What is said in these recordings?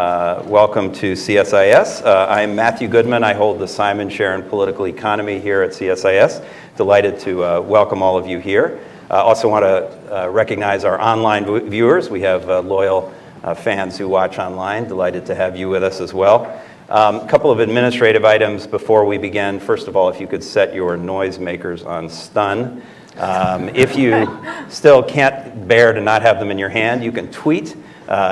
Welcome to CSIS. I'm Matthew Goodman. I hold the Simon Chair in Political Economy here at CSIS. Delighted to welcome all of you here. Also want to recognize our online viewers. We have loyal fans who watch online. Delighted to have you with us as well. A couple of administrative items before we begin. First of all, if you could set your noisemakers on stun. If you still can't bear to not have them in your hand, you can tweet.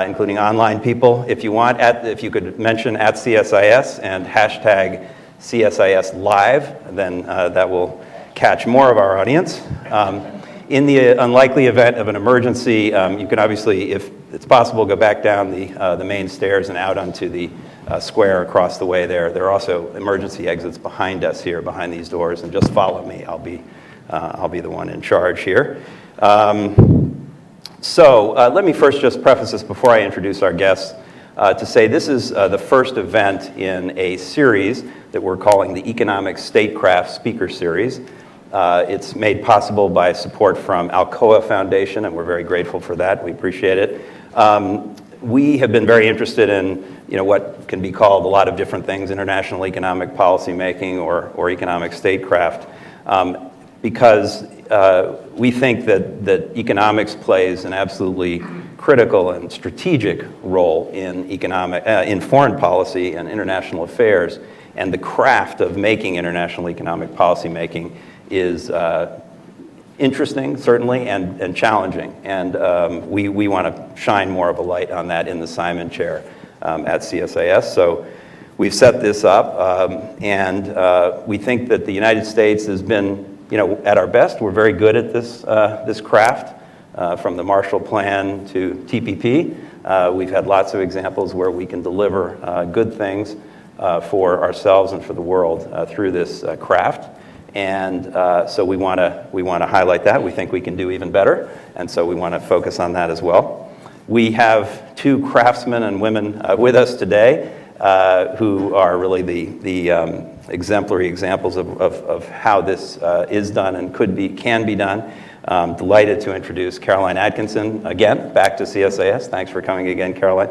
Including online people, if you want. If you could mention at CSIS and hashtag CSIS Live, then that will catch more of our audience. In the unlikely event of an emergency, you can obviously, if it's possible, go back down the main stairs and out onto the square across the way there. There are also emergency exits behind us here, behind these doors, and just follow me. I'll be the one in charge here. So let me first just preface this before I introduce our guests to say this is the first event in a series that we're calling the Economic Statecraft Speaker Series. It's made possible by support from Alcoa Foundation, and we're very grateful for that. We appreciate it. We have been very interested in what can be called a lot of different things, international economic policy making or economic statecraft, because we think that economics plays an absolutely critical and strategic role in foreign policy and international affairs, and the craft of making international economic policy making is interesting, certainly, and challenging. And we want to shine more of a light on that in the Simon Chair at CSIS. So we've set this up, and we think that the United States has been at our best. We're very good at this craft, from the Marshall Plan to TPP. We've had lots of examples where we can deliver good things for ourselves and for the world through this craft. And so we want to highlight that. We think we can do even better, and so we want to focus on that as well. We have two craftsmen and women with us today who are really the exemplary examples of how this is done and can be done. Delighted to introduce Caroline Atkinson again, back to CSIS. Thanks for coming again, Caroline.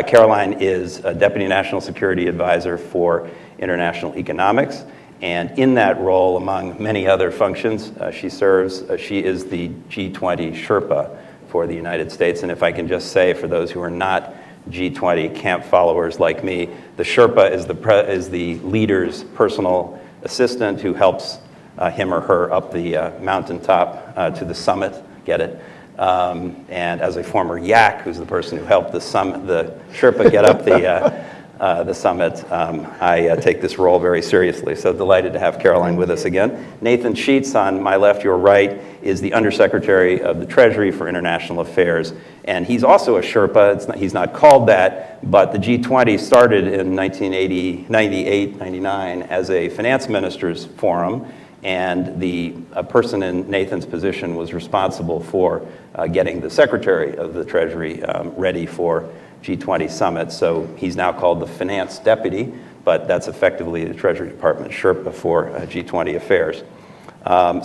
Caroline is a Deputy National Security Advisor for International Economics, and in that role, among many other functions, she is the G20 Sherpa for the United States. And if I can just say, for those who are not G20 camp followers like me, the Sherpa is the leader's personal assistant who helps him or her up the mountaintop to the summit. Get it? And as a former yak, who's the person who helped the Sherpa get up the summit, I take this role very seriously. So delighted to have Caroline with us again. Nathan Sheets, on my left, your right, is the Undersecretary of the Treasury for International Affairs. And he's also a Sherpa. He's not called that, but the G20 started in 1998, 99 as a finance ministers forum. And a person in Nathan's position was responsible for getting the Secretary of the Treasury ready for G20 Summit. So he's now called the Finance Deputy, but that's effectively the Treasury Department Sherpa for G20 affairs.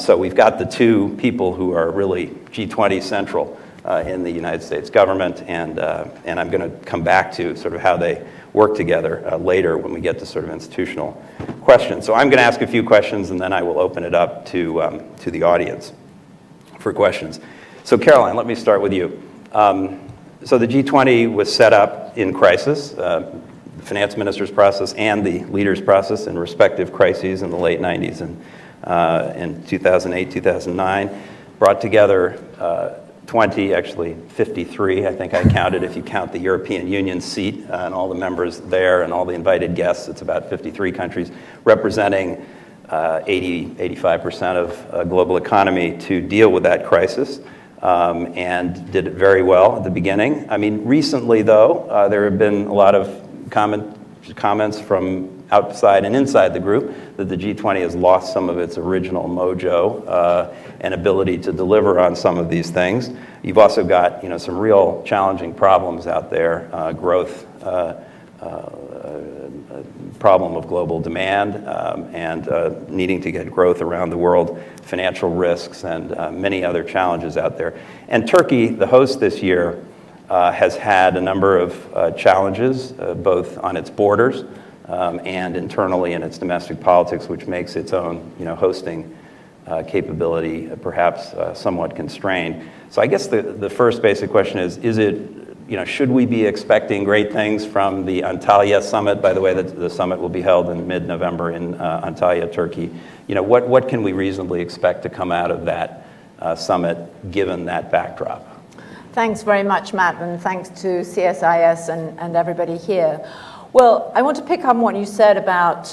So we've got the two people who are really G20 central in the United States government, and I'm going to come back to sort of how they work together later when we get to sort of institutional questions. So I'm going to ask a few questions, and then I will open it up to the audience for questions. So Caroline, let me start with you. So the G20 was set up in crisis, the finance minister's process and the leaders' process in respective crises in the late 90s and in 2008, 2009, brought together 53, I think I counted, if you count the European Union seat and all the members there and all the invited guests. It's about 53 countries representing 85% of global economy to deal with that crisis. And did it very well at the beginning. I mean, recently, though, there have been a lot of comments from outside and inside the group that the G20 has lost some of its original mojo and ability to deliver on some of these things. You've also got some real challenging problems out there, growth, problem of global demand and needing to get growth around the world, financial risks, and many other challenges out there. And Turkey, the host this year, has had a number of challenges, both on its borders and internally in its domestic politics, which makes its own, hosting capability perhaps somewhat constrained. So I guess the first basic question is it, should we be expecting great things from the Antalya Summit? By the way, the summit will be held in mid-November in Antalya, Turkey. What can we reasonably expect to come out of that summit, given that backdrop? Thanks very much, Matt, and thanks to CSIS and everybody here. Well, I want to pick up on what you said about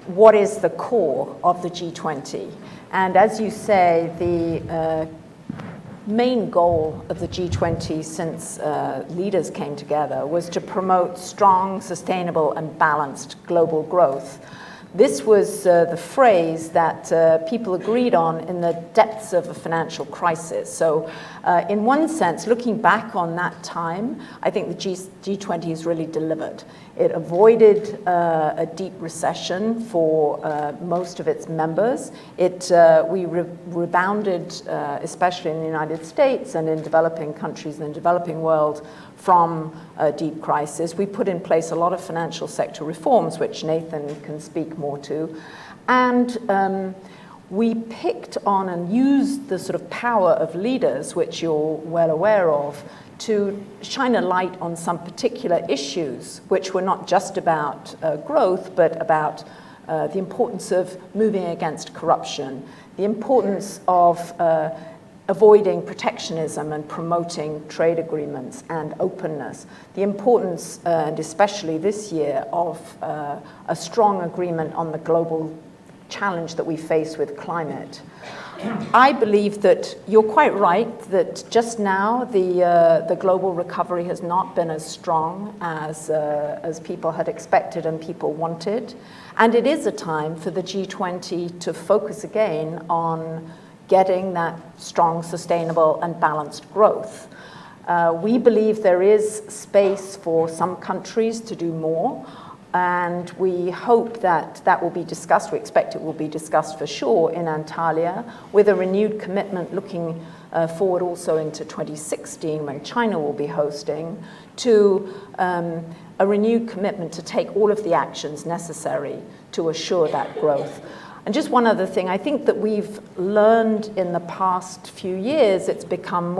what is the core of the G20. And as you say, the main goal of the G20 since leaders came together was to promote strong, sustainable, and balanced global growth. This was the phrase that people agreed on in the depths of a financial crisis. So in one sense, looking back on that time, I think the G20 has really delivered. It avoided a deep recession for most of its members. We rebounded, especially in the United States and in developing countries and the developing world, from a deep crisis. We put in place a lot of financial sector reforms, which Nathan can speak more to. And we picked on and used the sort of power of leaders, which you're well aware of, to shine a light on some particular issues, which were not just about growth, but about the importance of moving against corruption, the importance of avoiding protectionism and promoting trade agreements and openness, the importance, and especially this year, of a strong agreement on the global challenge that we face with climate. I believe that you're quite right that just now the global recovery has not been as strong as people had expected and people wanted. And it is a time for the G20 to focus again on getting that strong, sustainable, and balanced growth. We believe there is space for some countries to do more, and we hope that will be discussed. We expect it will be discussed for sure in Antalya, with a renewed commitment looking forward also into 2016, when China will be hosting, to a renewed commitment to take all of the actions necessary to assure that growth. And just one other thing, I think that we've learned in the past few years, it's become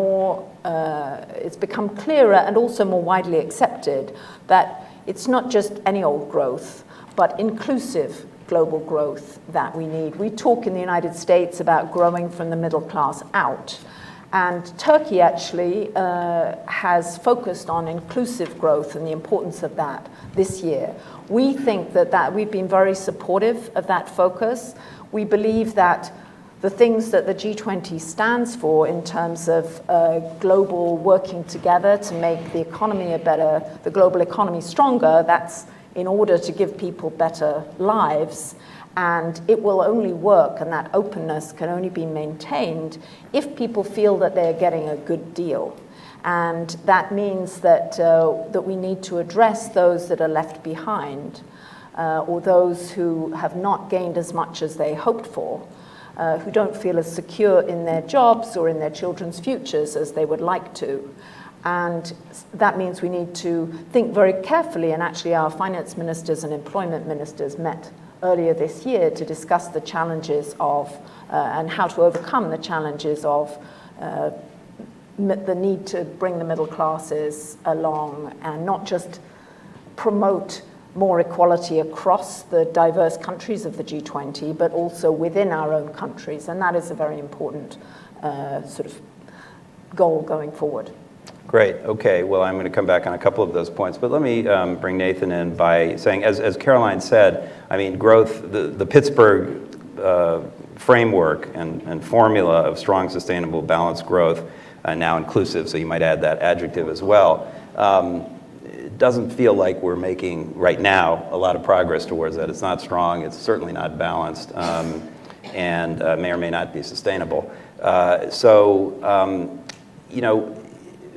clearer and also more widely accepted that it's not just any old growth, but inclusive global growth that we need. We talk in the United States about growing from the middle class out. And Turkey actually has focused on inclusive growth and the importance of that this year. We think that we've been very supportive of that focus. We believe that the things that the G20 stands for in terms of global working together to make the economy the global economy stronger, that's in order to give people better lives. And it will only work, and that openness can only be maintained if people feel that they're getting a good deal. And that means that we need to address those that are left behind, or those who have not gained as much as they hoped for, who don't feel as secure in their jobs or in their children's futures as they would like to. And that means we need to think very carefully, and actually our finance ministers and employment ministers met earlier this year to discuss the challenges of and how to overcome the challenges of the need to bring the middle classes along and not just promote more equality across the diverse countries of the G20, but also within our own countries. And that is a very important sort of goal going forward. Great. Okay. Well, I'm going to come back on a couple of those points, but let me bring Nathan in by saying, as Caroline said, I mean, growth, the Pittsburgh framework and formula of strong, sustainable, balanced growth, now inclusive, so you might add that adjective as well, it doesn't feel like we're making, right now, a lot of progress towards that. It's not strong, it's certainly not balanced, and may or may not be sustainable. You know,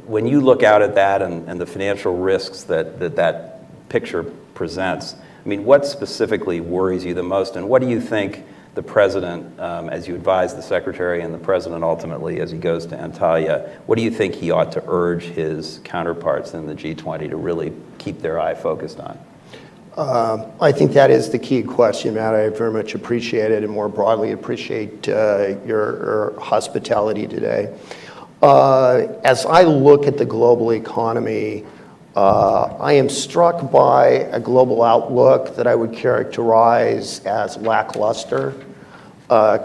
when you look out at that and the financial risks that picture presents, I mean, what specifically worries you the most, and what do you think the president, as you advise the secretary and the president ultimately as he goes to Antalya, what do you think he ought to urge his counterparts in the G20 to really keep their eye focused on? I think that is the key question, Matt. I very much appreciate it, and more broadly appreciate your hospitality today. As I look at the global economy, I am struck by a global outlook that I would characterize as lackluster.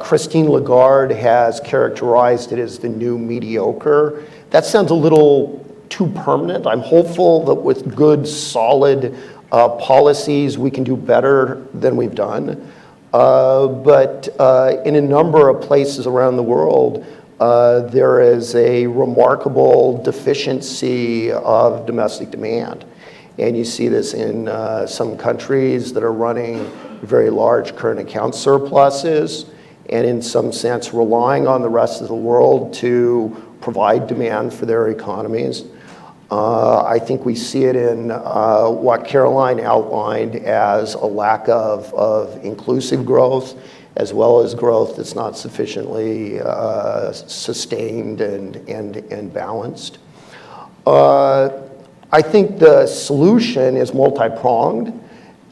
Christine Lagarde has characterized it as the new mediocre. That sounds a little too permanent. I'm hopeful that with good, solid policies, we can do better than we've done. But in a number of places around the world, there is a remarkable deficiency of domestic demand. And you see this in some countries that are running very large current account surpluses, and in some sense relying on the rest of the world to provide demand for their economies. I think we see it in what Caroline outlined as a lack of inclusive growth, as well as growth that's not sufficiently sustained and balanced. I think the solution is multi-pronged.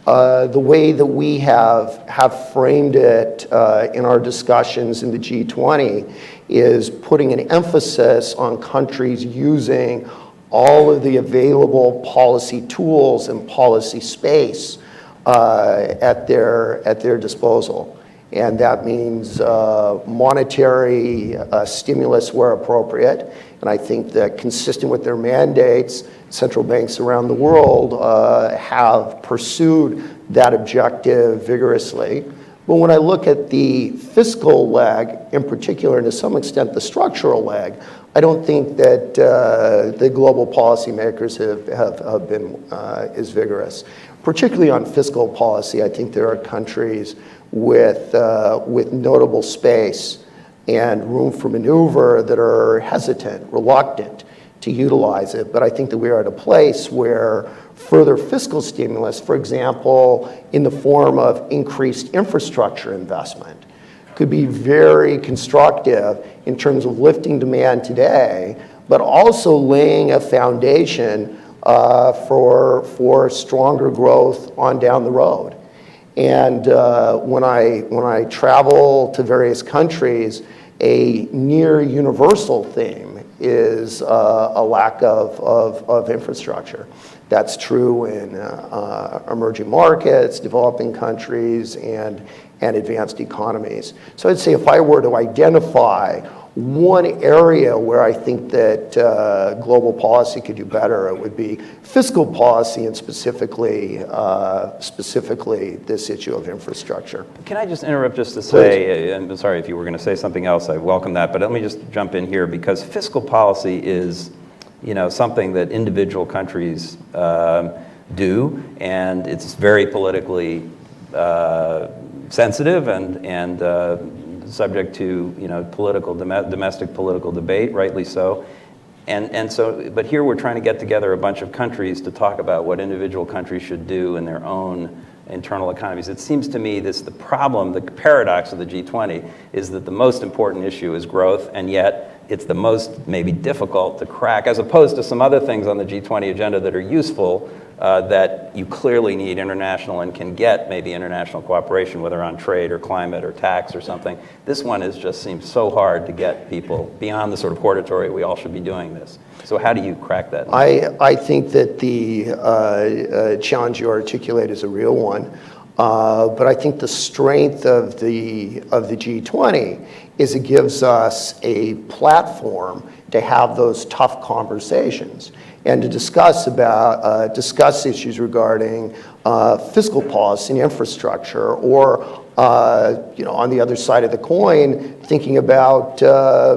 The way that we have framed it in our discussions in the G20 is putting an emphasis on countries using all of the available policy tools and policy space at their disposal. And that means monetary stimulus where appropriate. And I think that consistent with their mandates, central banks around the world have pursued that objective vigorously. But when I look at the fiscal leg, in particular, and to some extent the structural leg, I don't think that the global policymakers have been as vigorous. Particularly on fiscal policy, I think there are countries with notable space and room for maneuver that are hesitant, reluctant to utilize it. But I think that we are at a place where further fiscal stimulus, for example, in the form of increased infrastructure investment, could be very constructive in terms of lifting demand today, but also laying a foundation for stronger growth on down the road. And when I travel to various countries, a near universal theme is a lack of infrastructure. That's true in emerging markets, developing countries, and advanced economies. So I'd say if I were to identify one area where I think that global policy could do better, it would be fiscal policy, and specifically this issue of infrastructure. Can I just interrupt just to say, and I'm sorry if you were going to say something else, I welcome that, but let me just jump in here, because fiscal policy is, something that individual countries do, and it's very politically sensitive and subject to domestic political debate, rightly so. And so, but here we're trying to get together a bunch of countries to talk about what individual countries should do in their own internal economies. It seems to me the problem, the paradox of the G20 is that the most important issue is growth, and yet it's the most maybe difficult to crack, as opposed to some other things on the G20 agenda that are useful, that you clearly need international and can get maybe international cooperation, whether on trade or climate or tax or something. This one just seems so hard to get people beyond the sort of hortatory, we all should be doing this. So how do you crack that? I think that the challenge you articulate is a real one. But I think the strength of the G20 is it gives us a platform to have those tough conversations and to discuss issues regarding fiscal policy and infrastructure, or on the other side of the coin, thinking about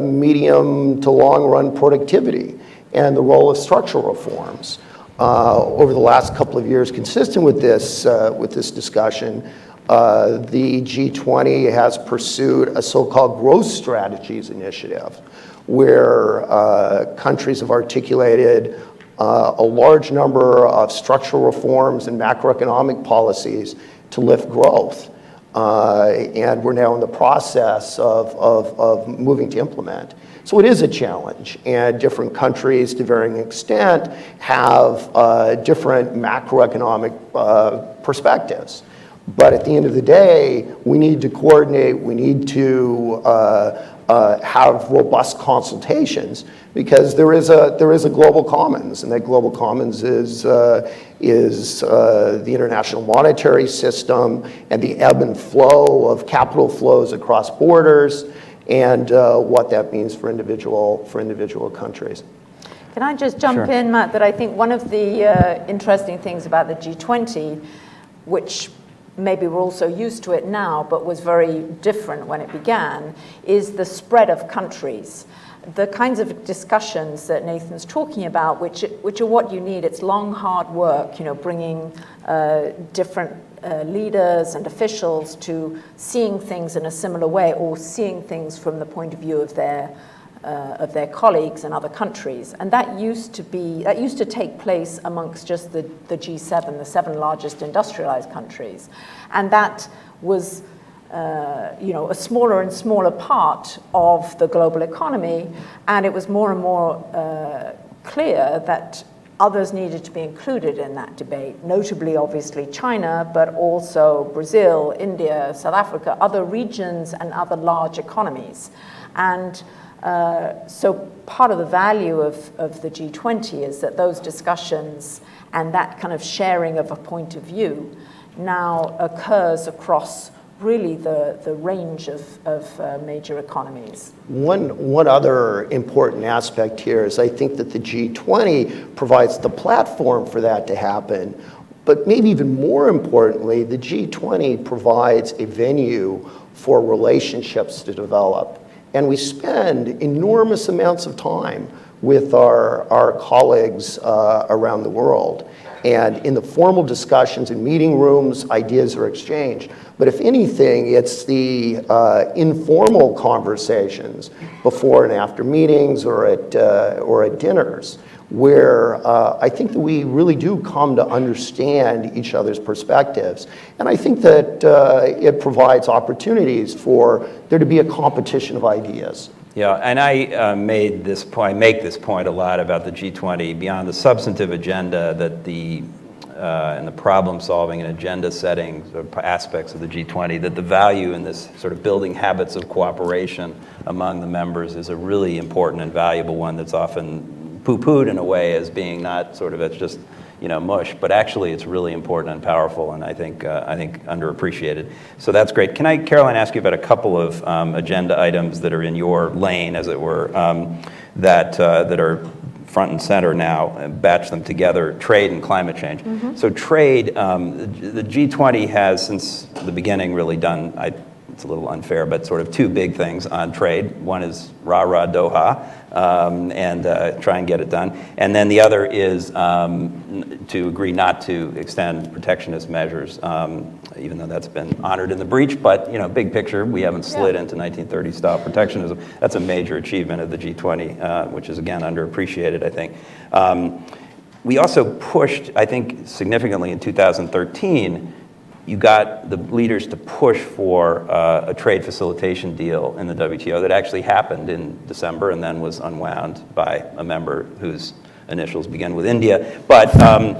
medium to long run productivity and the role of structural reforms. Over the last couple of years, consistent with this discussion, the G20 has pursued a so-called growth strategies initiative, where countries have articulated a large number of structural reforms and macroeconomic policies to lift growth. and we're now in the process of moving to implement. So it is a challenge, and different countries, to varying extent, have different macroeconomic perspectives. But at the end of the day, we need to coordinate, we need to have robust consultations, because there is a global commons, and that global commons is the international monetary system and the ebb and flow of capital flows across borders, and what that means for individual countries. Can I just jump in, Matt, that I think one of the interesting things about the G20, which maybe we're also used to it now, but was very different when it began, is the spread of countries. The kinds of discussions that Nathan's talking about, which are what you need. It's long, hard work, bringing different leaders and officials to seeing things in a similar way, or seeing things from the point of view of their colleagues in other countries. And that used to take place amongst just the G7, the 7 largest industrialized countries. And that was a smaller and smaller part of the global economy, and it was more and more clear that others needed to be included in that debate, notably, obviously, China, but also Brazil, India, South Africa, other regions and other large economies. And so part of the value of the G20 is that those discussions and that kind of sharing of a point of view now occurs across really the range of major economies. One other important aspect here is I think that the G20 provides the platform for that to happen, but maybe even more importantly, the G20 provides a venue for relationships to develop. And we spend enormous amounts of time with our colleagues around the world. And in the formal discussions in meeting rooms, ideas are exchanged. But if anything, it's the informal conversations before and after meetings or at dinners, where I think that we really do come to understand each other's perspectives. And I think that it provides opportunities for there to be a competition of ideas. Yeah, and I make this point a lot about the G20 beyond the substantive agenda that and the problem solving and agenda setting sort of aspects of the G20, that the value in this sort of building habits of cooperation among the members is a really important and valuable one that's often poo-pooed in a way as being not sort of, it's just, mush, but actually it's really important and powerful, and I think underappreciated. So that's great. Can I, Caroline, ask you about a couple of agenda items that are in your lane, as it were, that are front and center now, and batch them together: trade and climate change. Mm-hmm. So trade, the G20 has since the beginning really done, it's a little unfair, but sort of 2 big things on trade. One is rah-rah Doha, and try and get it done. And then the other is to agree not to extend protectionist measures, even though that's been honored in the breach. But, big picture, we haven't slid into 1930s style protectionism. That's a major achievement of the G20, which is, again, underappreciated, I think. We also pushed, I think, significantly in 2013, you got the leaders to push for a trade facilitation deal in the WTO that actually happened in December and then was unwound by a member whose initials begin with India. But the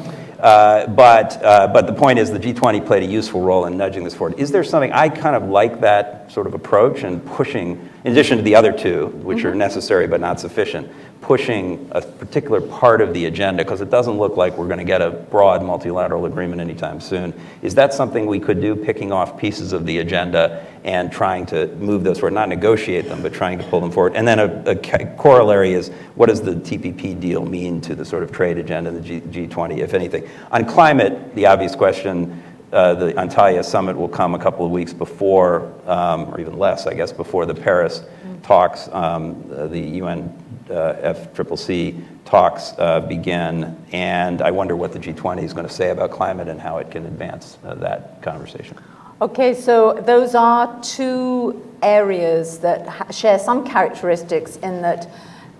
point is the G20 played a useful role in nudging this forward. Is there something, I kind of like that sort of approach and pushing, in addition to the other 2, which are necessary but not sufficient, pushing a particular part of the agenda, because it doesn't look like we're going to get a broad multilateral agreement anytime soon. Is that something we could do, picking off pieces of the agenda and trying to move those forward, not negotiate them, but trying to pull them forward? And then a corollary is, what does the TPP deal mean to the sort of trade agenda in the G20, if anything? On climate, the obvious question, the Antalya Summit will come a couple of weeks before, or even less, I guess, before the Paris talks, the UN FCCC talks begin, and I wonder what the G20 is going to say about climate and how it can advance that conversation. Okay, so those are 2 areas that share some characteristics in that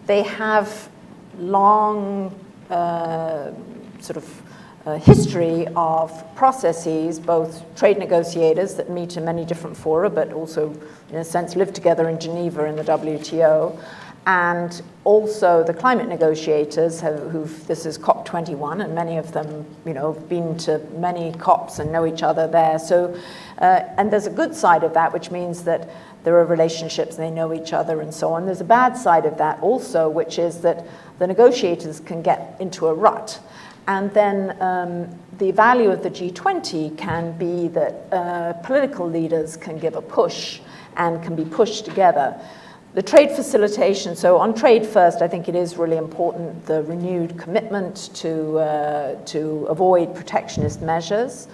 they have long sort of history of processes, both trade negotiators that meet in many different fora, but also, in a sense, live together in Geneva in the WTO, and also the climate negotiators, this is COP21, and many of them, have been to many COPs and know each other there. So, and there's a good side of that, which means that there are relationships, and they know each other and so on. There's a bad side of that also, which is that the negotiators can get into a rut. And then the value of the G20 can be that political leaders can give a push and can be pushed together. The trade facilitation, so on trade first, I think it is really important, the renewed commitment to avoid protectionist measures.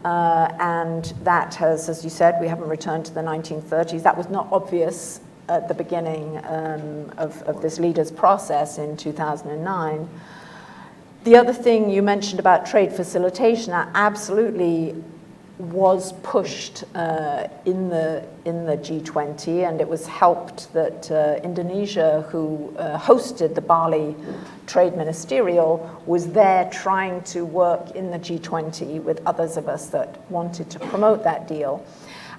And that has, as you said, we haven't returned to the 1930s. That was not obvious at the beginning of this leaders process in 2009. The other thing you mentioned about trade facilitation, that absolutely was pushed in the G20, and it was helped that Indonesia, who hosted the Bali Trade Ministerial, was there trying to work in the G20 with others of us that wanted to promote that deal.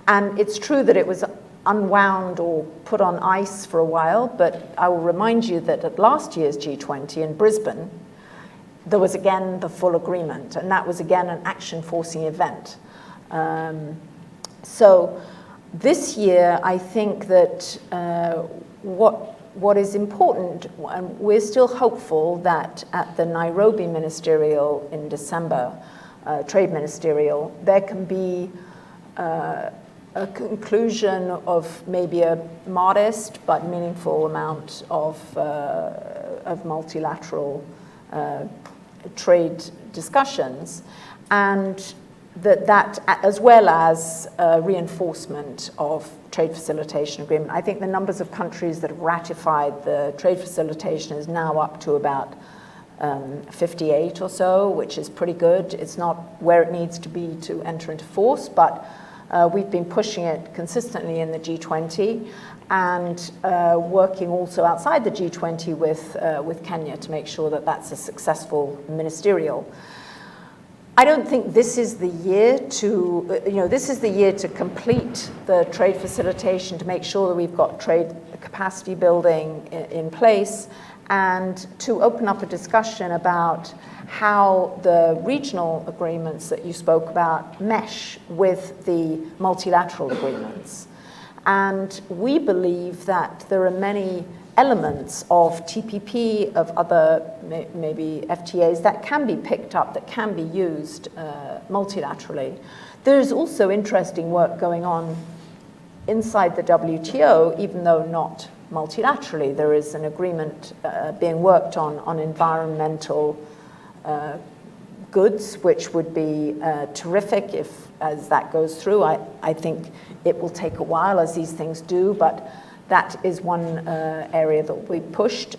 And it's true that it was unwound or put on ice for a while, but I will remind you that at last year's G20 in Brisbane, there was again the full agreement, and that was again an action-forcing event. So this year, I think that what is important, and we're still hopeful that at the Nairobi Ministerial in December, Trade Ministerial, there can be a conclusion of maybe a modest but meaningful amount of multilateral trade discussions, and that as well as reinforcement of trade facilitation agreement. I think the numbers of countries that have ratified the trade facilitation is now up to about 58 or so, which is pretty good. It's not where it needs to be to enter into force, but we've been pushing it consistently in the G20 and working also outside the G20 with Kenya to make sure that that's a successful ministerial. I don't think this is the year to complete the trade facilitation, to make sure that we've got trade capacity building in place, and to open up a discussion about how the regional agreements that you spoke about mesh with the multilateral agreements. And we believe that there are many elements of TPP, of other maybe FTAs that can be picked up, that can be used multilaterally. There's also interesting work going on inside the WTO, even though not multilaterally. There is an agreement being worked on environmental goods, which would be terrific as that goes through. I think it will take a while, as these things do, but that is one area that we pushed.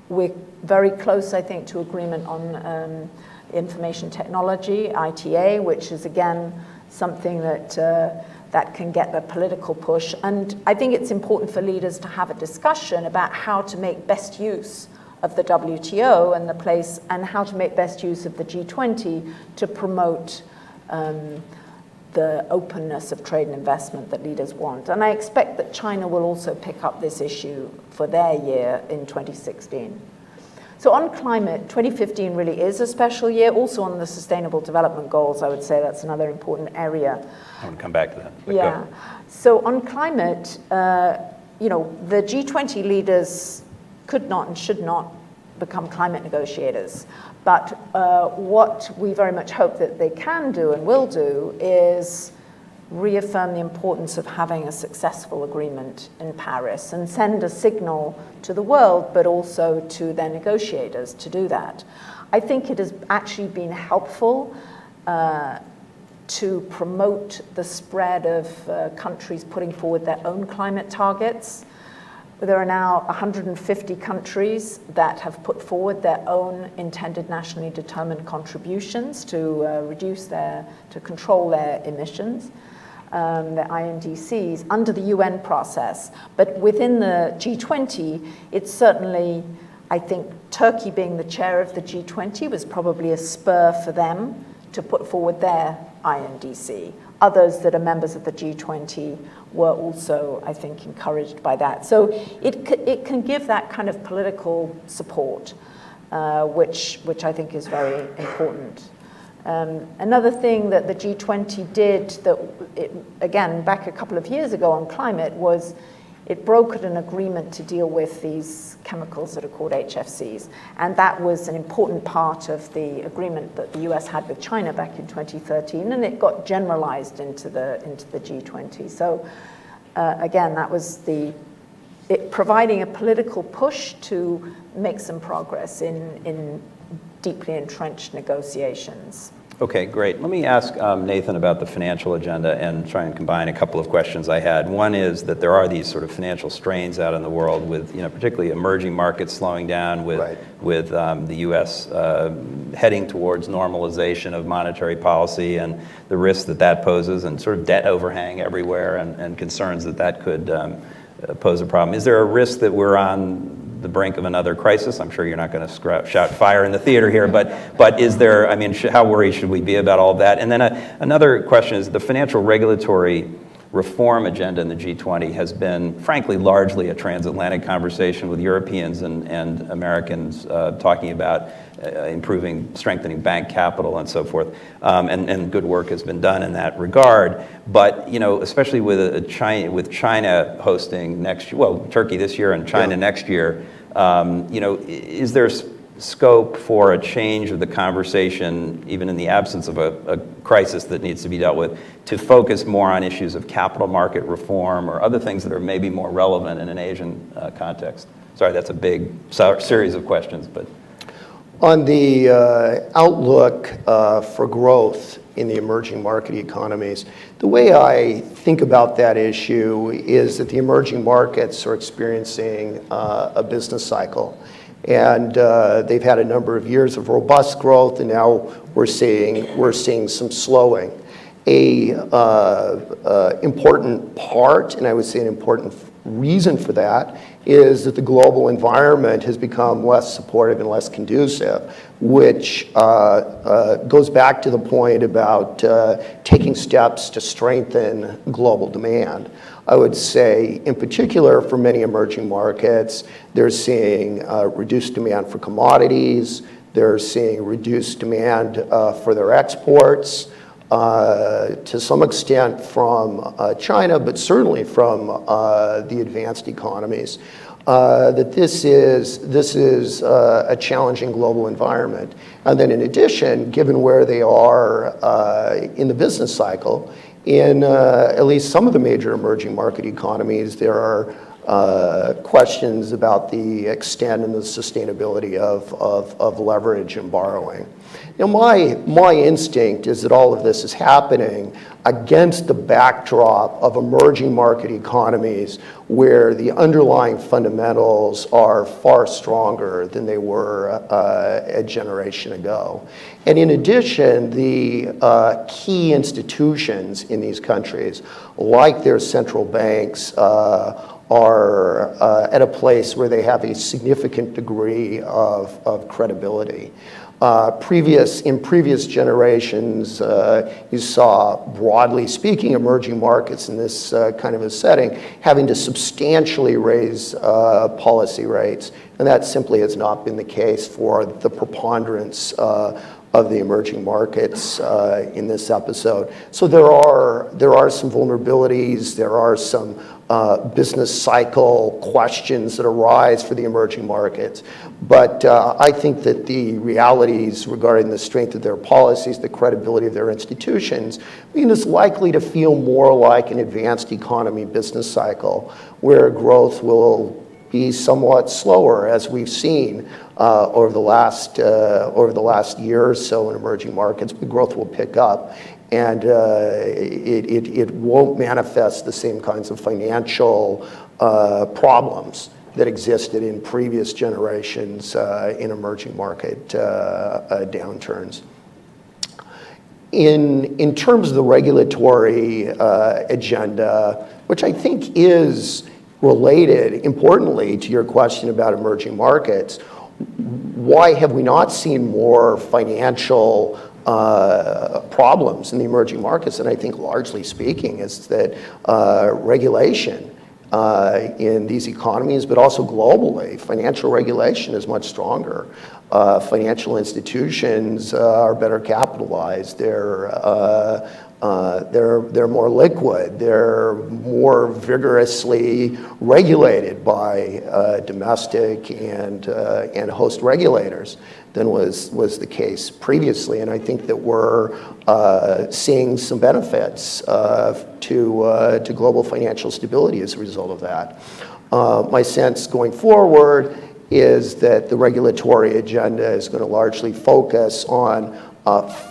We're very close, I think, to agreement on information technology, ITA, which is, again, something that can get a political push. And I think it's important for leaders to have a discussion about how to make best use of the WTO and the place, and how to make best use of the G20 to promote the openness of trade and investment that leaders want. And I expect that China will also pick up this issue for their year in 2016. So on climate, 2015 really is a special year. Also on the Sustainable Development Goals, I would say that's another important area. I want to come back to that. Yeah. So on climate, the G20 leaders could not and should not become climate negotiators. But what we very much hope that they can do and will do is reaffirm the importance of having a successful agreement in Paris and send a signal to the world, but also to their negotiators to do that. I think it has actually been helpful to promote the spread of countries putting forward their own climate targets. There are now 150 countries that have put forward their own intended nationally determined contributions to control their emissions, their INDCs, under the UN process. But within the G20, it's certainly I think Turkey being the chair of the G20 was probably a spur for them to put forward their INDC. Others that are members of the G20 were also, I think, encouraged by that. So it can give that kind of political support, which I think is very important. Another thing that the G20 did that, again, back a couple of years ago on climate was it brokered an agreement to deal with these chemicals that are called HFCs. And that was an important part of the agreement that the US had with China back in 2013, and it got generalized into the G20. So again, that was providing a political push to make some progress in deeply entrenched negotiations. Okay, great. Let me ask Nathan about the financial agenda and try and combine a couple of questions I had. One is that there are these sort of financial strains out in the world with, particularly emerging markets slowing down, with the U.S. Heading towards normalization of monetary policy and the risks that poses, and sort of debt overhang everywhere, and concerns that could pose a problem. Is there a risk that we're on the brink of another crisis? I'm sure you're not going to shout fire in the theater here, but is there, how worried should we be about all of that? And then another question is the financial regulatory reform agenda in the G20 has been, frankly, largely a transatlantic conversation with Europeans and Americans talking about strengthening bank capital and so forth, and good work has been done in that regard. But especially with China hosting next year, well, Turkey this year and China next year, is there scope for a change of the conversation, even in the absence of a crisis that needs to be dealt with, to focus more on issues of capital market reform or other things that are maybe more relevant in an Asian context? Sorry, that's a big series of questions, but. On the outlook for growth in the emerging market economies, the way I think about that issue is that the emerging markets are experiencing a business cycle. And they've had a number of years of robust growth, and now we're seeing some slowing. Important part, and I would say an important reason for that, is that the global environment has become less supportive and less conducive, which goes back to the point about taking steps to strengthen global demand. I would say, in particular, for many emerging markets, they're seeing reduced demand for commodities, they're seeing reduced demand for their exports, to some extent from China, but certainly from the advanced economies, that this is a challenging global environment. And then in addition, given where they are in the business cycle, in at least some of the major emerging market economies, there are questions about the extent and the sustainability of leverage and borrowing. Now, my instinct is that all of this is happening against the backdrop of emerging market economies where the underlying fundamentals are far stronger than they were a generation ago. And in addition, the key institutions in these countries, like their central banks, are at a place where they have a significant degree of credibility. In previous generations, you saw, broadly speaking, emerging markets in this kind of a setting having to substantially raise policy rates, and that simply has not been the case for the preponderance of the emerging markets in this episode. So there are some vulnerabilities, there are some business cycle questions that arise for the emerging markets. But I think that the realities regarding the strength of their policies, the credibility of their institutions, mean it's likely to feel more like an advanced economy business cycle where growth will be somewhat slower, as we've seen over the last year or so in emerging markets, but growth will pick up. And it won't manifest the same kinds of financial problems that existed in previous generations in emerging market downturns. In terms of the regulatory agenda, which I think is related, importantly, to your question about emerging markets, why have we not seen more financial problems in the emerging markets? And I think largely speaking is that regulation in these economies, but also globally, financial regulation is much stronger. Financial institutions are better capitalized. They're more liquid. They're more vigorously regulated by domestic and host regulators than was the case previously. And I think that we're seeing some benefits to global financial stability as a result of that. My sense going forward is that the regulatory agenda is going to largely focus on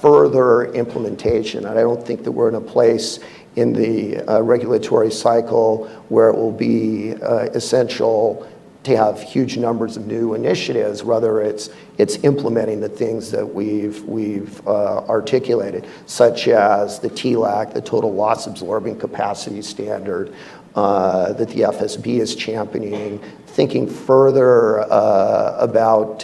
further implementation. And I don't think that we're in a place in the regulatory cycle where it will be essential to have huge numbers of new initiatives. Rather, it's implementing the things that we've articulated, such as the TLAC, the total loss absorbing capacity standard, that the FSB is championing, thinking further about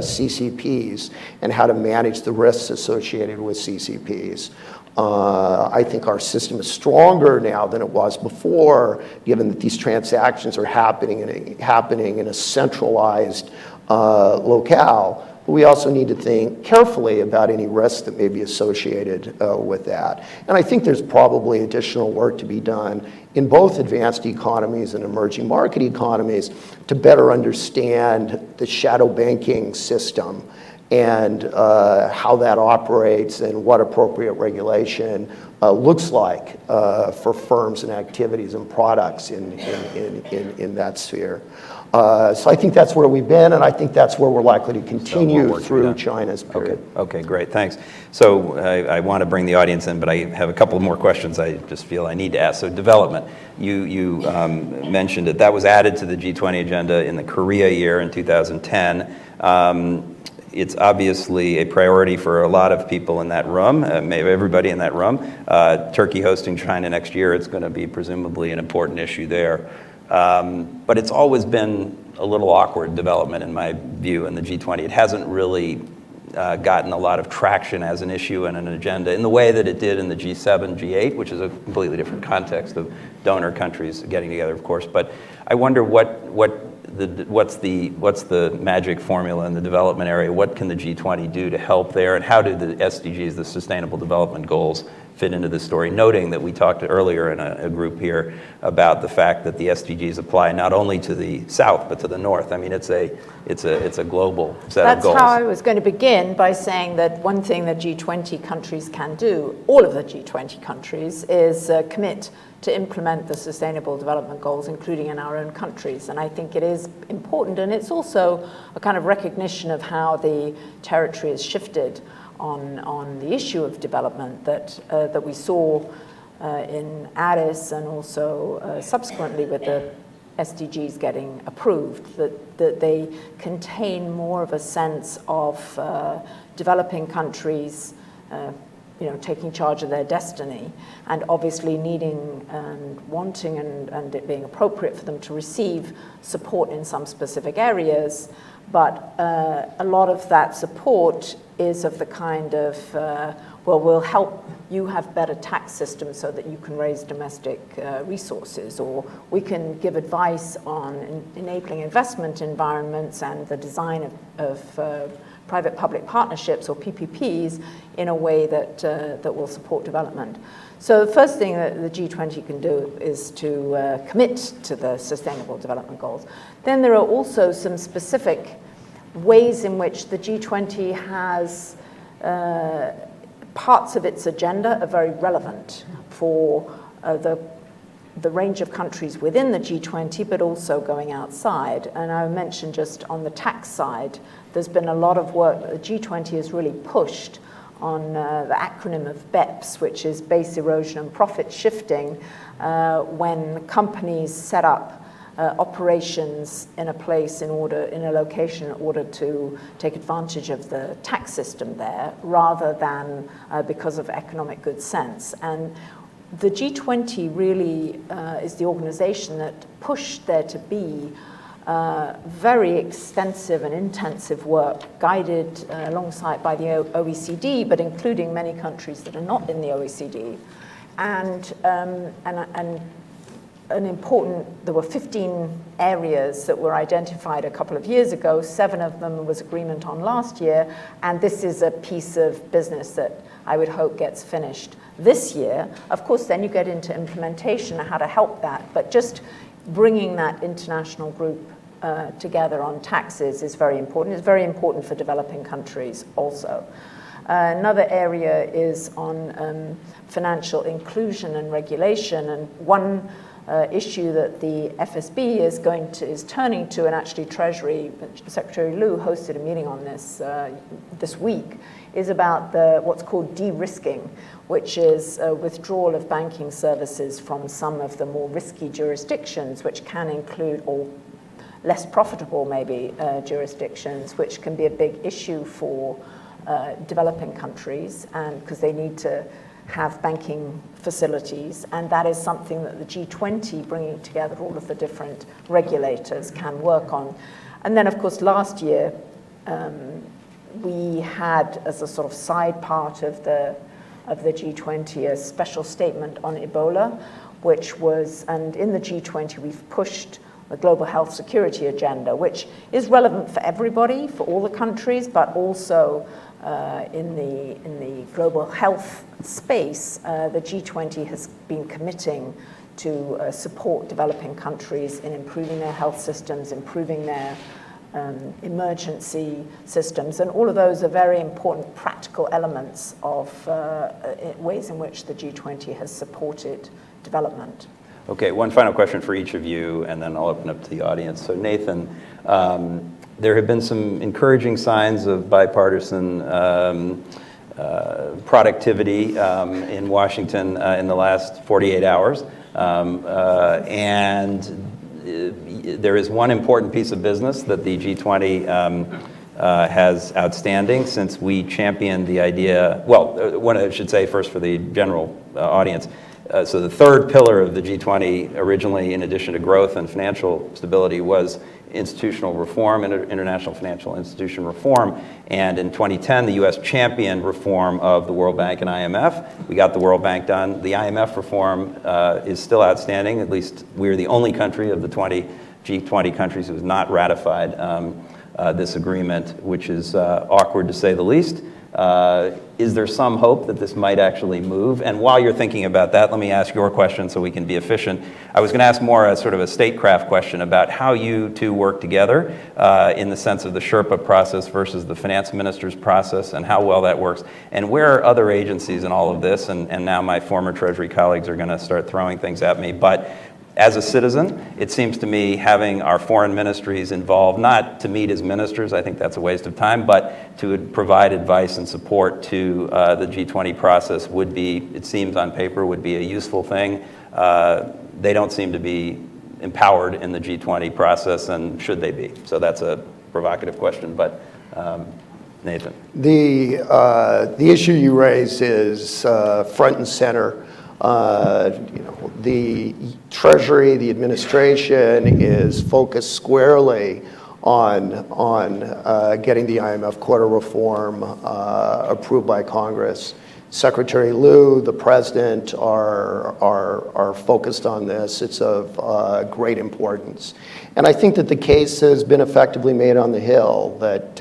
CCPs and how to manage the risks associated with CCPs. I think our system is stronger now than it was before, given that these transactions are happening in a centralized locale. But we also need to think carefully about any risks that may be associated with that. And I think there's probably additional work to be done in both advanced economies and emerging market economies to better understand the shadow banking system and how that operates and what appropriate regulation looks like for firms and activities and products in that sphere. So I think that's where we've been, and I think that's where we're likely to continue through China's period. Okay, great, thanks. So I want to bring the audience in, but I have a couple more questions I just feel I need to ask. So development, you mentioned it. That was added to the G20 agenda in the Korea year in 2010. It's obviously a priority for a lot of people in that room, maybe everybody in that room. Turkey hosting China next year, it's going to be presumably an important issue there. But it's always been a little awkward development in my view in the G20. It hasn't really gotten a lot of traction as an issue and an agenda in the way that it did in the G7, G8, which is a completely different context of donor countries getting together, of course. But I wonder what's the magic formula in the development area? What can the G20 do to help there? And how do the SDGs, the Sustainable Development Goals, fit into this story? Noting that we talked earlier in a group here about the fact that the SDGs apply not only to the South, but to the North. I mean, it's a global set of goals. That's how I was going to begin by saying that one thing that G20 countries can do, all of the G20 countries, is commit to implement the Sustainable Development Goals, including in our own countries. And I think it is important, and it's also a kind of recognition of how the territory has shifted on the issue of development that we saw in Addis and also subsequently with the SDGs getting approved, that they contain more of a sense of developing countries taking charge of their destiny, and obviously needing and wanting and it being appropriate for them to receive support in some specific areas. But a lot of that support is of the kind of, we'll help you have better tax systems so that you can raise domestic resources, or we can give advice on enabling investment environments and the design of private-public partnerships, or PPPs, in a way that will support development. So the first thing that the G20 can do is to commit to the Sustainable Development Goals. Then there are also some specific ways in which the G20 has parts of its agenda are very relevant for the range of countries within the G20, but also going outside. And I mentioned just on the tax side, there's been a lot of work that the G20 has really pushed on the acronym of BEPS, which is base erosion and profit shifting, when companies set up operations in a place in a location in order to take advantage of the tax system there, rather than because of economic good sense. And the G20 really is the organization that pushed there to be very extensive and intensive work guided alongside by the OECD, but including many countries that are not in the OECD. And an important, there were 15 areas that were identified a couple of years ago. 7 of them was agreement on last year. And this is a piece of business that I would hope gets finished this year. Of course, then you get into implementation and how to help that. But just bringing that international group together on taxes is very important. It's very important for developing countries also. Another area is on financial inclusion and regulation. And one issue that the FSB is turning to, and actually Treasury, Secretary Liu hosted a meeting on this this week, is about what's called de-risking, which is withdrawal of banking services from some of the more risky jurisdictions, which can include, or less profitable maybe, jurisdictions, which can be a big issue for developing countries, and because they need to have banking facilities, and that is something that the G20, bringing together all of the different regulators, can work on. And then, of course, last year, we had, as a sort of side part of the G20, a special statement on Ebola, which was, and in the G20, we've pushed the global health security agenda, which is relevant for everybody, for all the countries, but also in the global health space, the G20 has been committing to support developing countries in improving their health systems, improving their emergency systems, and all of those are very important practical elements of ways in which the G20 has supported development. Okay, one final question for each of you, and then I'll open up to the audience. So Nathan, there have been some encouraging signs of bipartisan productivity in Washington in the last 48 hours. And there is one important piece of business that the G20 has outstanding, since we championed the idea, well, one I should say first for the general audience. So the third pillar of the G20 originally, in addition to growth and financial stability, was institutional reform, international financial institution reform. And in 2010, the US championed reform of the World Bank and IMF. We got the World Bank done. The IMF reform is still outstanding. At least we're the only country of the G20 countries who has not ratified this agreement, which is awkward to say the least. Is there some hope that this might actually move? And while you're thinking about that, let me ask your question so we can be efficient. I was going to ask more a sort of a statecraft question about how you two work together in the sense of the Sherpa process versus the finance minister's process, and how well that works. And where are other agencies in all of this? And now my former Treasury colleagues are going to start throwing things at me. But as a citizen, it seems to me having our foreign ministries involved, not to meet as ministers, I think that's a waste of time, but to provide advice and support to the G20 process would be, it seems on paper, would be a useful thing. They don't seem to be empowered in the G20 process, and should they be? So that's a provocative question, but Nathan. The issue you raise is front and center. The Treasury, the administration is focused squarely on getting the IMF quota reform approved by Congress. Secretary Liu, the president, are focused on this. It's of great importance. And I think that the case has been effectively made on the Hill, that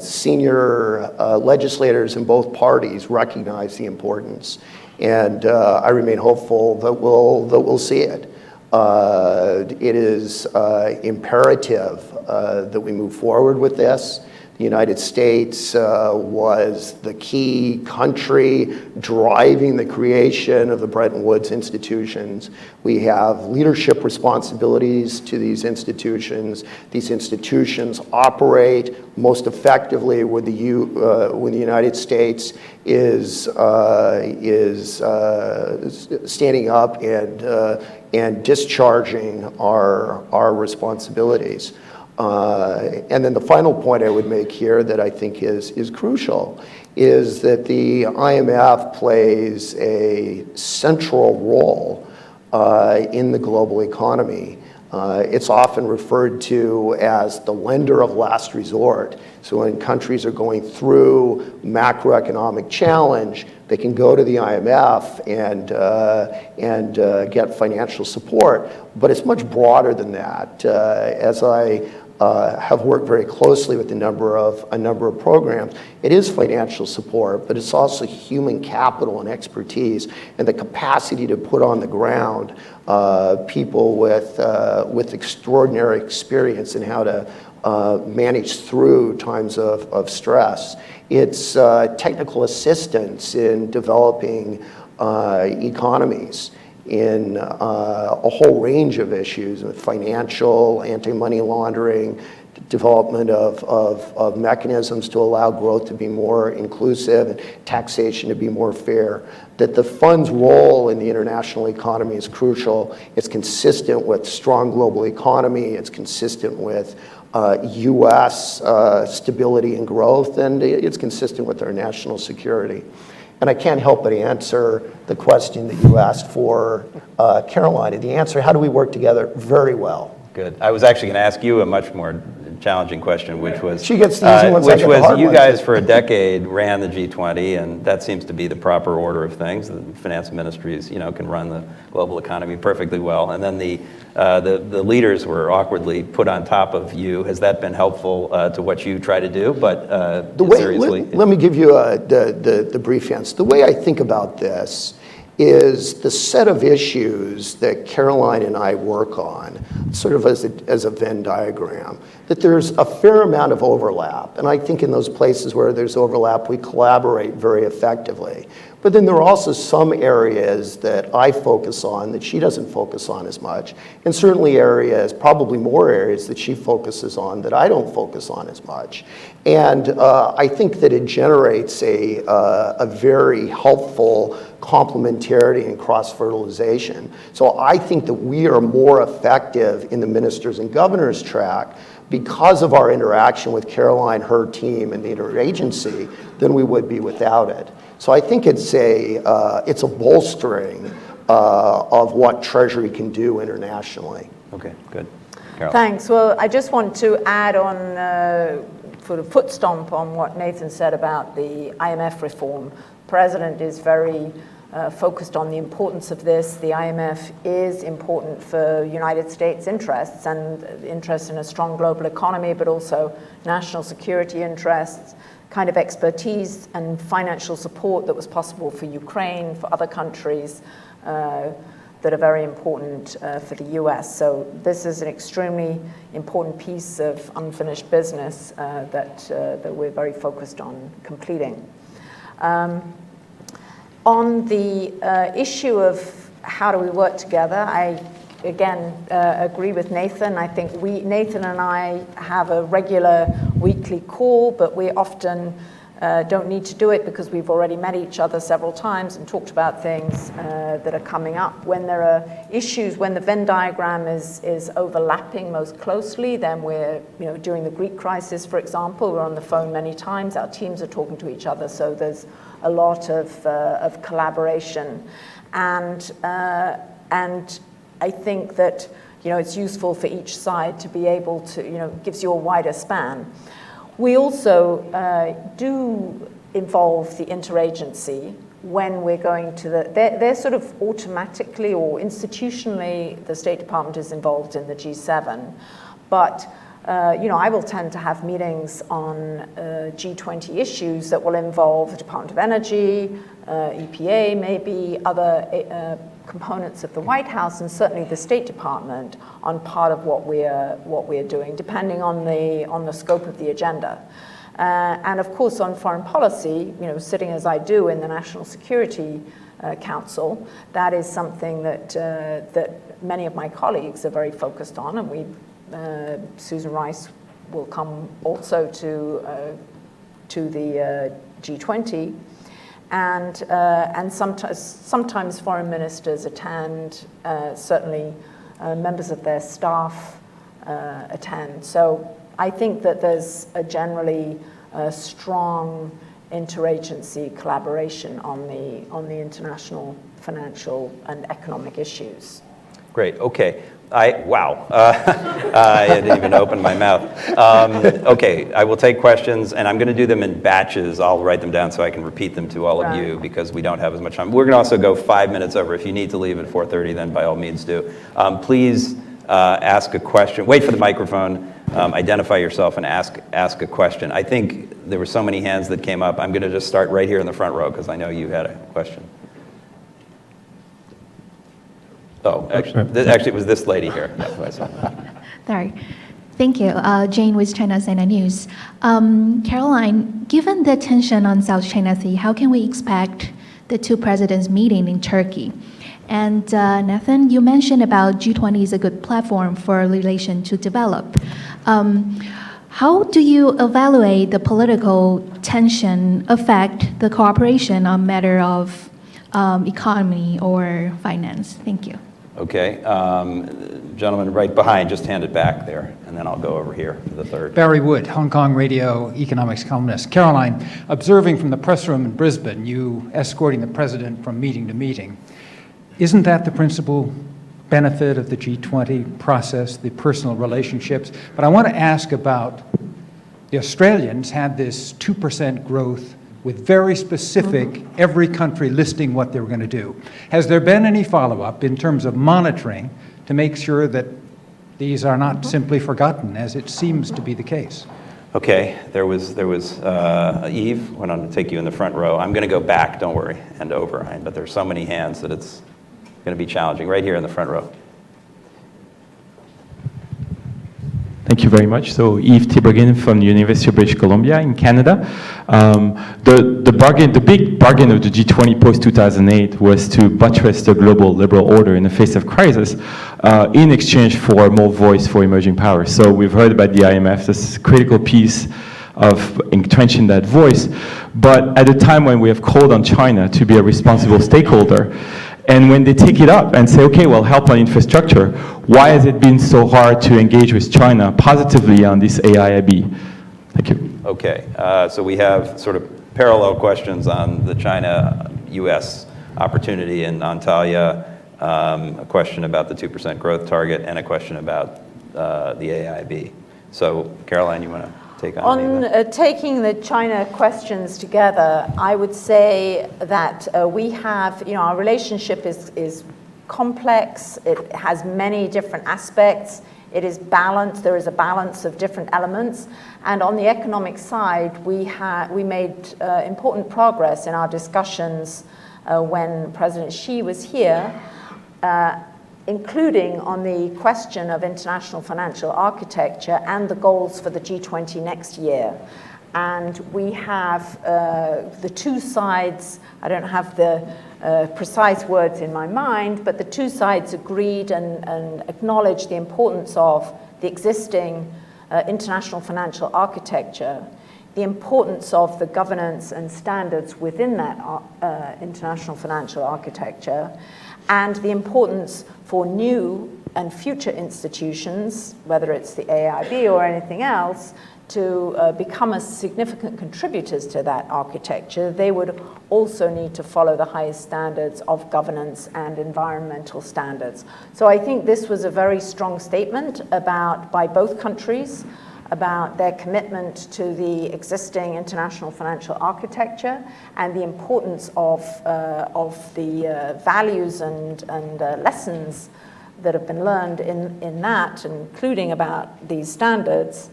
senior legislators in both parties recognize the importance. And I remain hopeful that we'll see it. It is imperative that we move forward with this. The United States was the key country driving the creation of the Bretton Woods institutions. We have leadership responsibilities to these institutions. These institutions operate most effectively when the United States is standing up and discharging our responsibilities. And then the final point I would make here that I think is crucial is that the IMF plays a central role in the global economy. It's often referred to as the lender of last resort. So when countries are going through macroeconomic challenge, they can go to the IMF and get financial support. But it's much broader than that. As I have worked very closely with a number of programs, it is financial support, but it's also human capital and expertise and the capacity to put on the ground people with extraordinary experience in how to manage through times of stress. It's technical assistance in developing economies in a whole range of issues, financial, anti-money laundering, development of mechanisms to allow growth to be more inclusive and taxation to be more fair. That the fund's role in the international economy is crucial. It's consistent with strong global economy. It's consistent with U.S. stability and growth, and it's consistent with our national security. And I can't help but answer the question that you asked for Caroline. And the answer, how do we work together? Very well. Good. I was actually going to ask you a much more challenging question, which was, she gets the easy ones, which was you guys for a decade ran the G20, and that seems to be the proper order of things. The finance ministries, can run the global economy perfectly well, and then the leaders were awkwardly put on top of you. Has that been helpful to what you try to do? But seriously, let me give you the brief answer. The way I think about this is the set of issues that Caroline and I work on, sort of as a Venn diagram, that there's a fair amount of overlap. And I think in those places where there's overlap, we collaborate very effectively. But then there are also some areas that I focus on that she doesn't focus on as much. And certainly areas, probably more areas that she focuses on that I don't focus on as much. And I think that it generates a very helpful complementarity and cross-fertilization. So I think that we are more effective in the ministers and governors track because of our interaction with Caroline, her team, and the interagency than we would be without it. So I think it's a bolstering of what Treasury can do internationally. Okay, good. Carol. Thanks. Well, I just want to add on sort of foot stomp on what Nathan said about the IMF reform. The President is very focused on the importance of this. The IMF is important for United States interests and interests in a strong global economy, but also national security interests, kind of expertise and financial support that was possible for Ukraine, for other countries that are very important for the US. So this is an extremely important piece of unfinished business that we're very focused on completing. On the issue of how do we work together, I again agree with Nathan. I think Nathan and I have a regular weekly call, but we often don't need to do it because we've already met each other several times and talked about things that are coming up. When there are issues, when the Venn diagram is overlapping most closely, then we're, during the Greek crisis, for example, we're on the phone many times. Our teams are talking to each other, so there's a lot of collaboration. And I think that, it's useful for each side to be able to, gives you a wider span. We also do involve the interagency when we're going to they're sort of automatically or institutionally, the State Department is involved in the G7. But, I will tend to have meetings on G20 issues that will involve the Department of Energy, EPA, maybe other components of the White House, and certainly the State Department on part of what we're doing, depending on the scope of the agenda. And of course, on foreign policy, sitting as I do in the National Security Council, that is something that many of my colleagues are very focused on, and Susan Rice will come also to the G20. And sometimes foreign ministers attend, certainly members of their staff attend. So I think that there's a generally strong interagency collaboration on the international financial and economic issues. Great, okay. Wow. I didn't even open my mouth. Okay, I will take questions, and I'm going to do them in batches. I'll write them down so I can repeat them to all of you because we don't have as much time. We're going to also go 5 minutes over. If you need to leave at 4:30, then by all means do. Please ask a question. Wait for the microphone. Identify yourself and ask a question. I think there were so many hands that came up. I'm going to just start right here in the front row because I know you had a question. Oh, actually, it was this lady here. Yeah, I saw. Sorry. Thank you. Jane with China CNN News. Caroline, given the tension on South China Sea, how can we expect the two presidents meeting in Turkey? And Nathan, you mentioned about G20 is a good platform for relation to develop. How do you evaluate the political tension affect the cooperation on matter of economy or finance? Thank you. Okay. Gentleman right behind, just hand it back there, and then I'll go over here for the third. Barry Wood, Hong Kong radio economics columnist. Caroline, observing from the press room in Brisbane, you escorting the president from meeting to meeting, isn't that the principal benefit of the G20 process, the personal relationships? But I want to ask about the Australians had this 2% growth with very specific, every country listing what they were going to do. Has there been any follow-up in terms of monitoring to make sure that these are not simply forgotten, as it seems to be the case? Okay, there was Eve, went on to take you in the front row. I'm going to go back, don't worry, and over, but there's so many hands that it's going to be challenging. Right here in the front row. Thank you very much. So Yves Tiberghien from the University of British Columbia in Canada. The big bargain of the G20 post-2008 was to buttress the global liberal order in the face of crisis in exchange for more voice for emerging powers. So we've heard about the IMF, this critical piece of entrenching that voice. But at a time when we have called on China to be a responsible stakeholder, and when they take it up and say, okay, well, help on infrastructure, why has it been so hard to engage with China positively on this AIIB? Thank you. Okay, so we have sort of parallel questions on the China-US opportunity in Antalya, a question about the 2% growth target, and a question about the AIIB. So, Caroline, you want to take on taking the China questions together, I would say that we have, our relationship is complex. It has many different aspects. It is balanced. There is a balance of different elements. And on the economic side, we made important progress in our discussions when President Xi was here, including on the question of international financial architecture and the goals for the G20 next year. And we have the two sides, I don't have the precise words in my mind, but the two sides agreed and acknowledged the importance of the existing international financial architecture, the importance of the governance and standards within that international financial architecture, and the importance for new and future institutions, whether it's the AIIB or anything else, to become as significant contributors to that architecture. They would also need to follow the highest standards of governance and environmental standards. So I think this was a very strong statement by both countries about their commitment to the existing international financial architecture and the importance of the values and lessons that have been learned in that, including about these standards,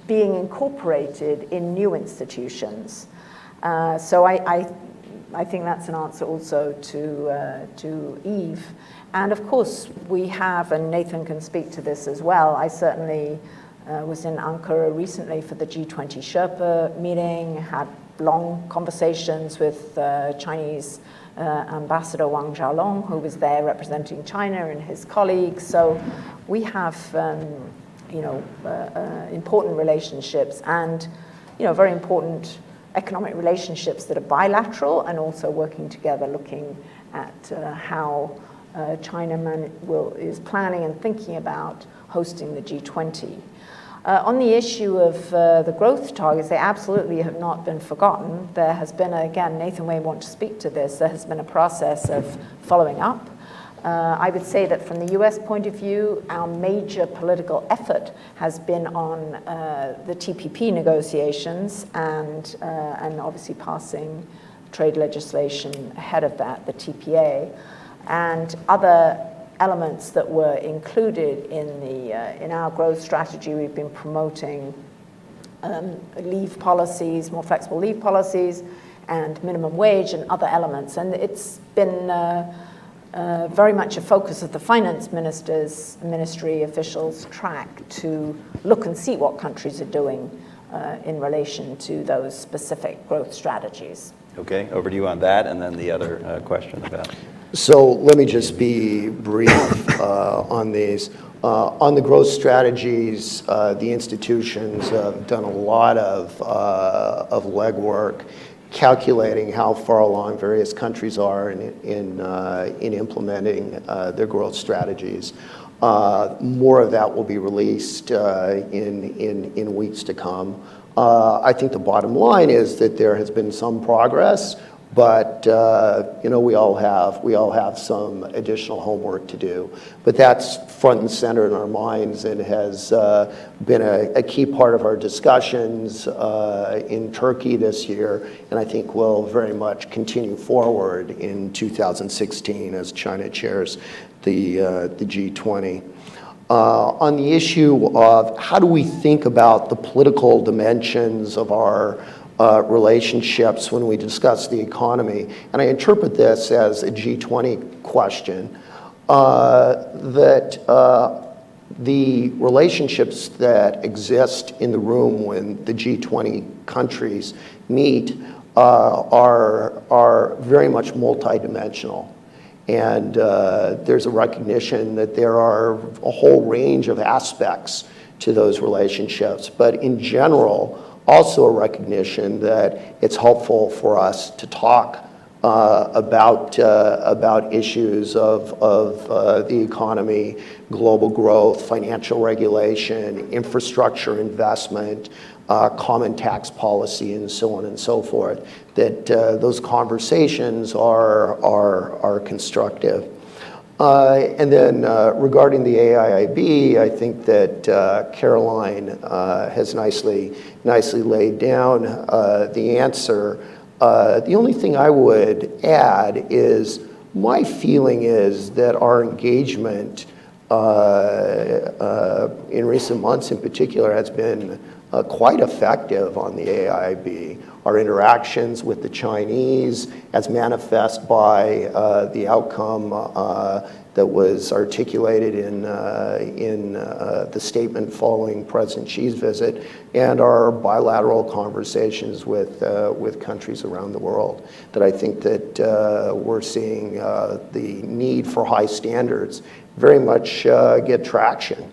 being incorporated in new institutions. So I think that's an answer also to Eve. And of course, we have, and Nathan can speak to this as well, I certainly was in Ankara recently for the G20 Sherpa meeting, had long conversations with Chinese Ambassador Wang Xiaolong, who was there representing China, and his colleagues. So we have important relationships and very important economic relationships that are bilateral and also working together, looking at how China is planning and thinking about hosting the G20. On the issue of the growth targets, they absolutely have not been forgotten. There has been, again, Nathan may want to speak to this, there has been a process of following up I would say that from the US point of view, our major political effort has been on the TPP negotiations and obviously passing trade legislation ahead of that, the TPA, and other elements that were included in our growth strategy. We've been promoting leave policies, more flexible leave policies, and minimum wage and other elements. And it's been very much a focus of the finance ministry officials' track to look and see what countries are doing in relation to those specific growth strategies. Okay, over to you on that, and then the other question about. So let me just be brief on these. On the growth strategies, the institutions have done a lot of legwork calculating how far along various countries are in implementing their growth strategies. More of that will be released in weeks to come. I think the bottom line is that there has been some progress, but you know, we all have some additional homework to do. But that's front and center in our minds and has been a key part of our discussions in Turkey this year, and I think will very much continue forward in 2016 as China chairs the G20. On the issue of how do we think about the political dimensions of our relationships when we discuss the economy, and I interpret this as a G20 question, that the relationships that exist in the room when the G20 countries meet are very much multidimensional. And there's a recognition that there are a whole range of aspects to those relationships, but in general, also a recognition that it's helpful for us to talk about issues of the economy, global growth, financial regulation, infrastructure investment, common tax policy, and so on and so forth, that those conversations are constructive. And then regarding the AIIB, I think that Caroline has nicely laid down the answer. The only thing I would add is my feeling is that our engagement in recent months in particular has been quite effective on the AIIB. Our interactions with the Chinese, as manifest by the outcome that was articulated in the statement following President Xi's visit, and our bilateral conversations with countries around the world, that I think that we're seeing the need for high standards very much get traction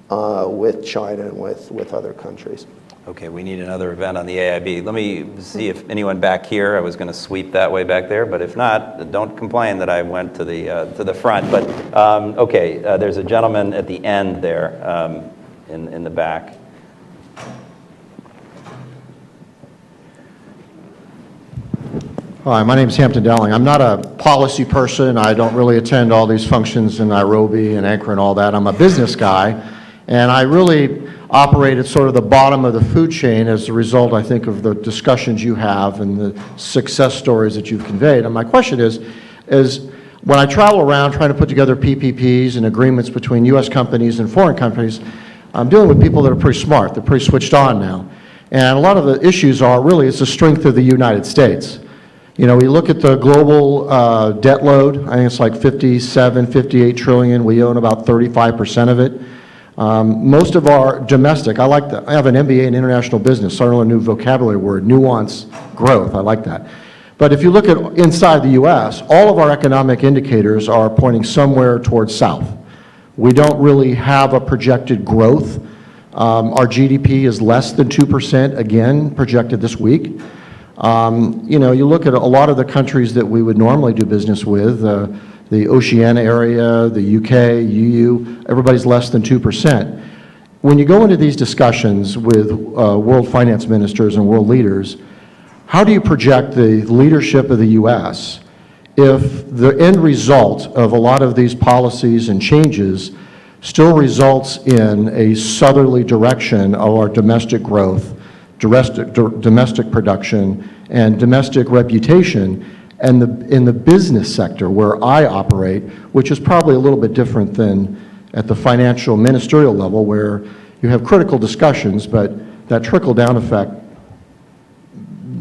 with China and with other countries. Okay, we need another event on the AIB. Let me see if anyone back here. I was going to sweep that way back there, but if not, don't complain that I went to the front. But okay, there's a gentleman at the end there in the back. Hi, my name is Hampton Dowling. I'm not a policy person. I don't really attend all these functions in Nairobi and Ankara and all that. I'm a business guy, and I really operate at sort of the bottom of the food chain as a result, I think, of the discussions you have and the success stories that you've conveyed. And my question is when I travel around trying to put together PPPs and agreements between U.S. companies and foreign companies, I'm dealing with people that are pretty smart. They're pretty switched on now. And a lot of the issues are really, it's the strength of the United States. You know, we look at the global debt load. I think it's like 57, 58 trillion. We own about 35% of it. Most of our domestic, I have an MBA in international business, so I learned a new vocabulary word, nuance growth. I like that. But if you look at inside the U.S., all of our economic indicators are pointing somewhere towards south. We don't really have a projected growth. Our GDP is less than 2%, again, projected this week. You know, you look at a lot of the countries that we would normally do business with, the Oceania area, the UK, EU, everybody's less than 2%. When you go into these discussions with world finance ministers and world leaders, how do you project the leadership of the US if the end result of a lot of these policies and changes still results in a southerly direction of our domestic growth, domestic production, and domestic reputation, and in the business sector where I operate, which is probably a little bit different than at the financial ministerial level where you have critical discussions, but that trickle-down effect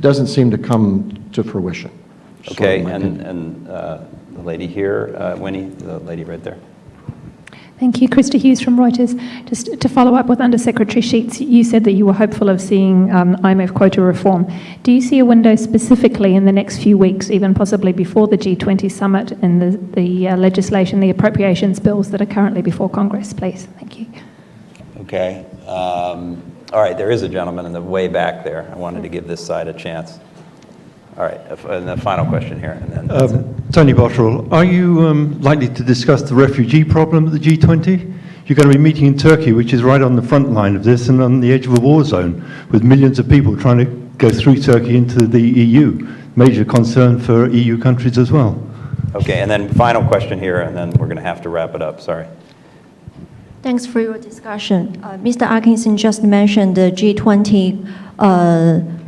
doesn't seem to come to fruition. Okay, and the lady here, Winnie, the lady right there. Thank you. Krista Hughes from Reuters. Just to follow up with Undersecretary Sheets, you said that you were hopeful of seeing IMF quota reform. Do you see a window specifically in the next few weeks, even possibly before the G20 Summit and the legislation, the appropriations bills that are currently before Congress, please? Thank you. Okay. All right, there is a gentleman in the way back there. I wanted to give this side a chance. All right, and the final question here, and then Tony Bottrell, are you likely to discuss the refugee problem at the G20? You're going to be meeting in Turkey, which is right on the front line of this and on the edge of a war zone, with millions of people trying to go through Turkey into the EU. Major concern for EU countries as well. okay, and then final question here, and then we're going to have to wrap it up. Sorry. Thanks for your discussion. Mr. Atkinson just mentioned the G20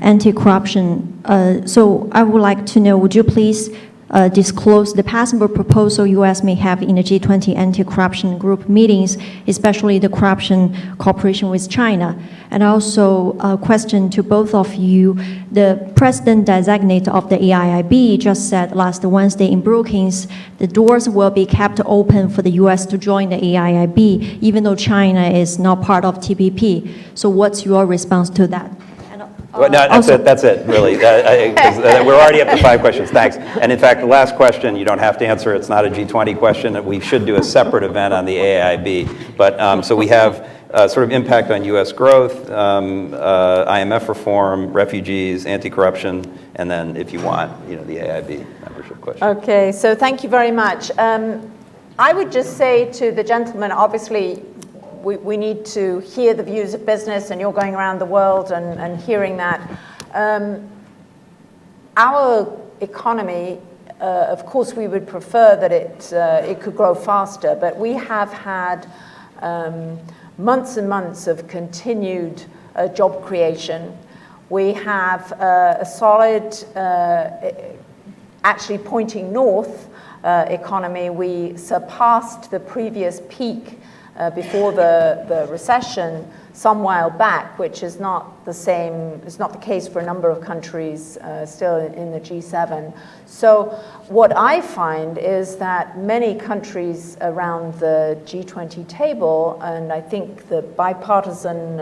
anti-corruption. So I would like to know, would you please disclose the possible proposal U.S. may have in the G20 anti-corruption group meetings, especially the corruption cooperation with China? And also a question to both of you. The president-designate of the AIIB just said last Wednesday in Brookings, the doors will be kept open for the U.S. to join the AIIB, even though China is not part of TPP. So what's your response to that? Well, no, that's it, really. We're already up to 5 questions, thanks. And in fact, the last question, you don't have to answer, it's not a G20 question. We should do a separate event on the AIIB. But so we have sort of impact on US growth, IMF reform, refugees, anti-corruption, and then if you want, the AIIB membership question. Okay, so thank you very much. I would just say to the gentleman, obviously, we need to hear the views of business, and you're going around the world and hearing that. Our economy, of course, we would prefer that it could grow faster, but we have had months and months of continued job creation. We have a solid, actually pointing north economy. We surpassed the previous peak before the recession some while back, which is not the same, it's not the case for a number of countries still in the G7. So what I find is that many countries around the G20 table, and I think the bipartisan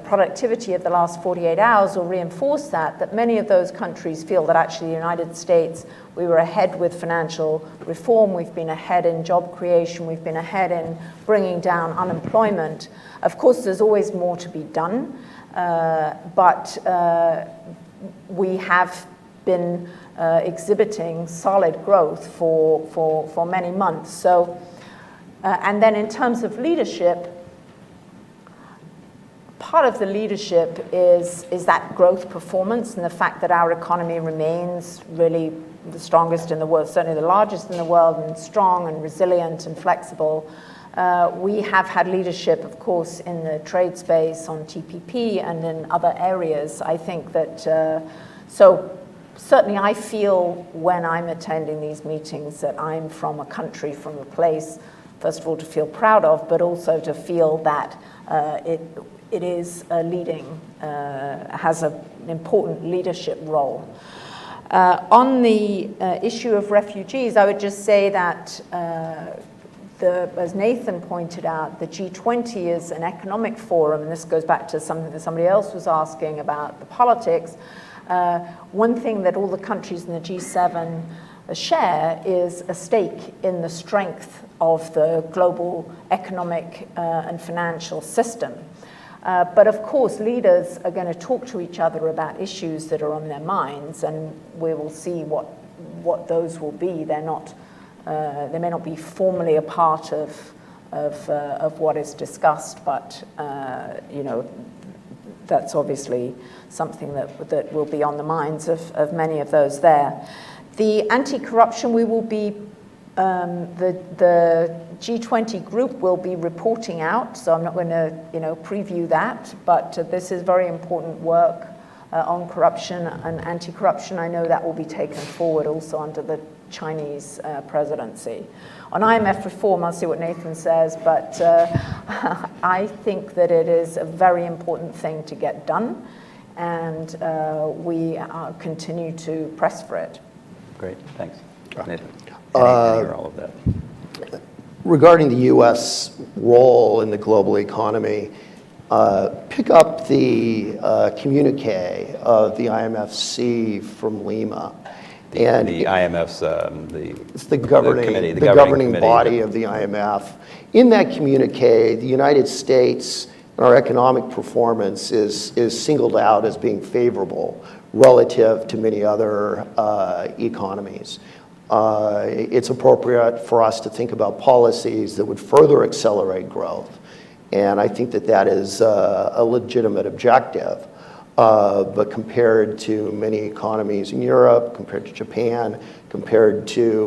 productivity of the last 48 hours will reinforce that many of those countries feel that actually the United States, we were ahead with financial reform, we've been ahead in job creation, we've been ahead in bringing down unemployment. Of course, there's always more to be done, but we have been exhibiting solid growth for many months. So, and then in terms of leadership, part of the leadership is that growth performance and the fact that our economy remains really the strongest in the world, certainly the largest in the world, and strong and resilient and flexible. We have had leadership, of course, in the trade space on TPP and in other areas. I think that, so certainly I feel when I'm attending these meetings that I'm from a country, from a place, first of all, to feel proud of, but also to feel that it is leading, has an important leadership role. On the issue of refugees, I would just say that, as Nathan pointed out, the G20 is an economic forum, and this goes back to something that somebody else was asking about the politics. One thing that all the countries in the G7 share is a stake in the strength of the global economic and financial system. But of course, leaders are going to talk to each other about issues that are on their minds, and we will see what those will be. They're not, they may not be formally a part of what is discussed, but that's obviously something that will be on the minds of many of those there. The anti-corruption, we will be, the G20 group will be reporting out, so I'm not going to, preview that, but this is very important work on corruption and anti-corruption. I know that will be taken forward also under the Chinese presidency. On IMF reform, I'll see what Nathan says, but I think that it is a very important thing to get done, and we continue to press for it. Great, thanks. Nathan, any or all of that? Regarding the U.S. role in the global economy, pick up the communique of the IMFC from Lima. And the IMF's, it's the governing committee body of the IMF. In that communique, the United States, our economic performance is singled out as being favorable relative to many other economies. It's appropriate for us to think about policies that would further accelerate growth. And I think that that is a legitimate objective. But compared to many economies in Europe, compared to Japan, compared to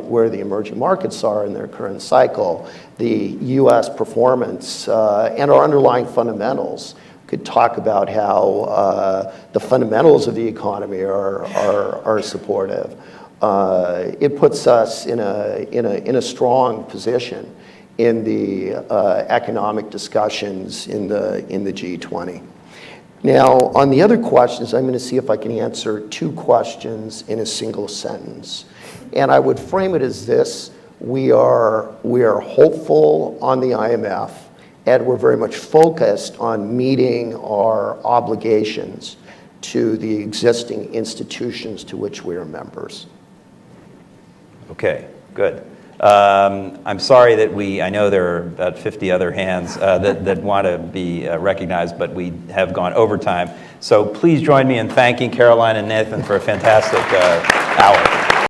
where the emerging markets are in their current cycle, the U.S. performance and our underlying fundamentals could talk about how the fundamentals of the economy are supportive. It puts us in a strong position in the economic discussions in the G20. Now, on the other questions, I'm going to see if I can answer two questions in a single sentence. And I would frame it as this: we are hopeful on the IMF, and we're very much focused on meeting our obligations to the existing institutions to which we are members. Okay, good. I'm sorry that I know there are about 50 other hands that want to be recognized, but we have gone over time. So please join me in thanking Caroline and Nathan for a fantastic hour.